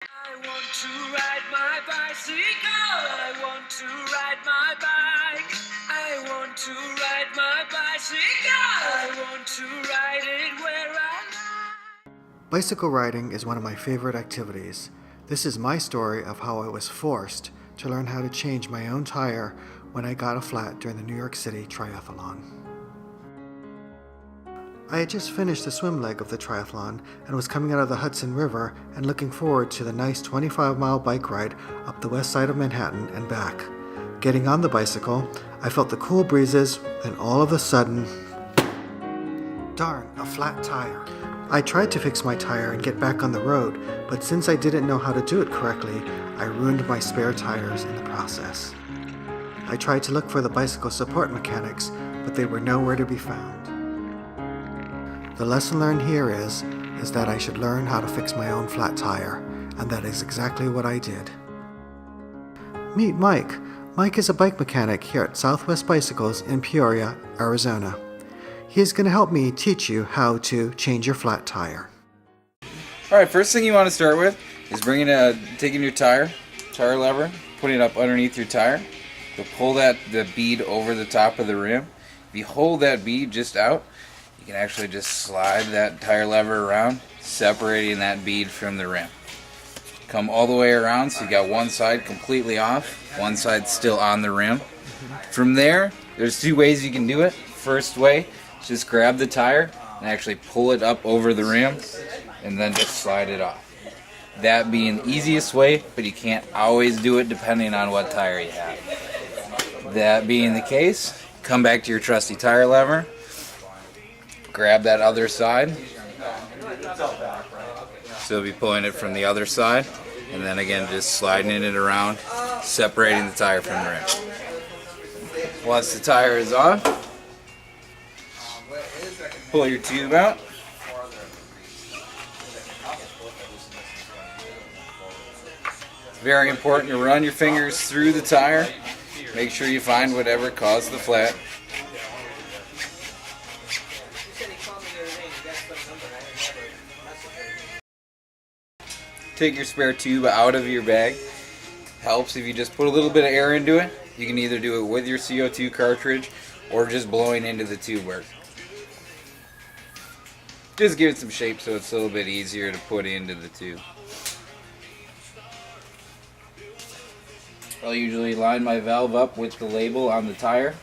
I want to ride my bicycle. I want to ride my bike. I want to ride my bicycle. I want to ride it where I like. Bicycle riding is one of my favorite activities. This is my story of how I was forced to learn how to change my own tire when I got a flat during the New York City Triathlon. I had just finished the swim leg of the triathlon and was coming out of the Hudson River and looking forward to the nice 25-mile bike ride up the west side of Manhattan and back. Getting on the bicycle, I felt the cool breezes, then all of a sudden, darn, a flat tire. I tried to fix my tire and get back on the road, but since I didn't know how to do it correctly, I ruined my spare tires in the process. I tried to look for the bicycle support mechanics, but they were nowhere to be found. The lesson learned here is that I should learn how to fix my own flat tire, and that is exactly what I did. Meet Mike. Mike is a bike mechanic here at Southwest Bicycles in Peoria, Arizona. He is going to help me teach you how to change your flat tire. Alright, first thing you want to start with is taking your tire lever, putting it up underneath your tire. You'll pull the bead over the top of the rim. If you hold that bead just out, you can actually just slide that tire lever around, separating that bead from the rim. Come all the way around so you got one side completely off, one side still on the rim. From there, there's two ways you can do it. First way, just grab the tire and actually pull it up over the rim and then just slide it off. That being the easiest way, but you can't always do it depending on what tire you have. That being the case, come back to your trusty tire lever, grab that other side. So you'll be pulling it from the other side, and then again just sliding it around, separating the tire from the rim. Once the tire is off, pull your tube out. It's very important to run your fingers through the tire. Make sure you find whatever caused the flat. Take your spare tube out of your bag. Helps if you just put a little bit of air into it. You can either do it with your CO2 cartridge or just blowing into the tube work. Just give it some shape so it's a little bit easier to put into the tube. I'll usually line my valve up with the label on the tire.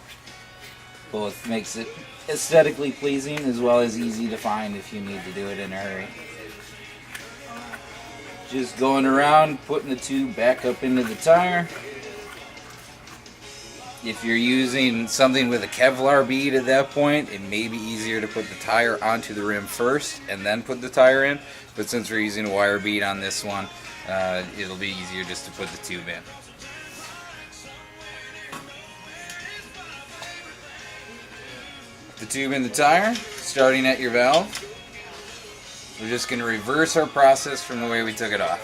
Both makes it aesthetically pleasing as well as easy to find if you need to do it in a hurry. Just going around, putting the tube back up into the tire. If you're using something with a Kevlar bead at that point, it may be easier to put the tire onto the rim first and then put the tire in. But since we're using a wire bead on this one, it'll be easier just to put the tube in. The tube in the tire, starting at your valve. We're just going to reverse our process from the way we took it off.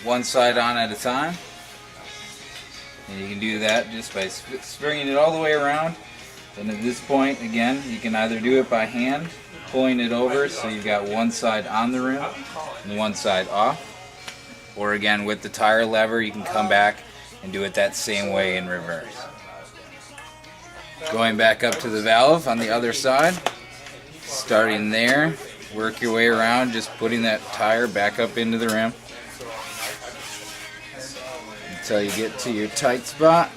One side on at a time. And you can do that just by springing it all the way around. And at this point, again, you can either do it by hand, pulling it over so you've got one side on the rim and one side off. Or again, with the tire lever, you can come back and do it that same way in reverse. Going back up to the valve on the other side, starting there. Work your way around, just putting that tire back up into the rim until you get to your tight spot.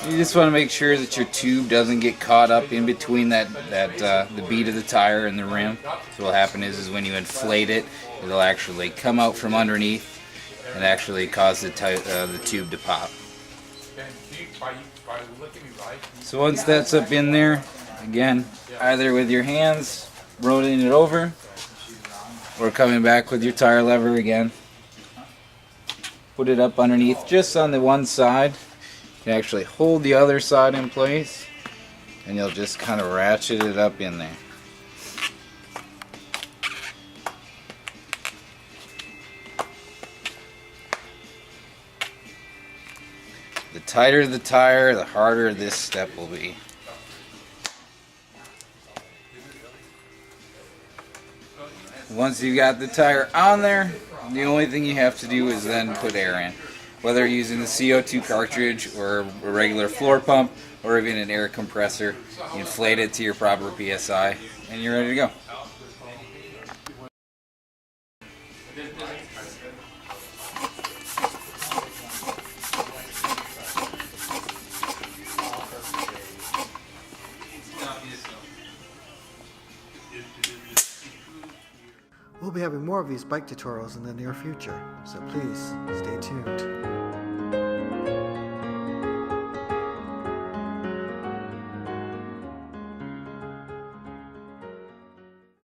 You just want to make sure that your tube doesn't get caught up in between the bead of the tire and the rim. So what will happen is when you inflate it, it'll actually come out from underneath and actually cause the tube to pop. So once that's up in there, again, either with your hands rolling it over or coming back with your tire lever again. Put it up underneath just on the one side. You can actually hold the other side in place and you'll just kind of ratchet it up in there. The tighter the tire, the harder this step will be. Once you've got the tire on there, the only thing you have to do is then put air in. Whether you're using the CO2 cartridge or a regular floor pump or even an air compressor, you inflate it to your proper PSI and you're ready to go. We'll be having more of these bike tutorials in the near future, so please stay tuned.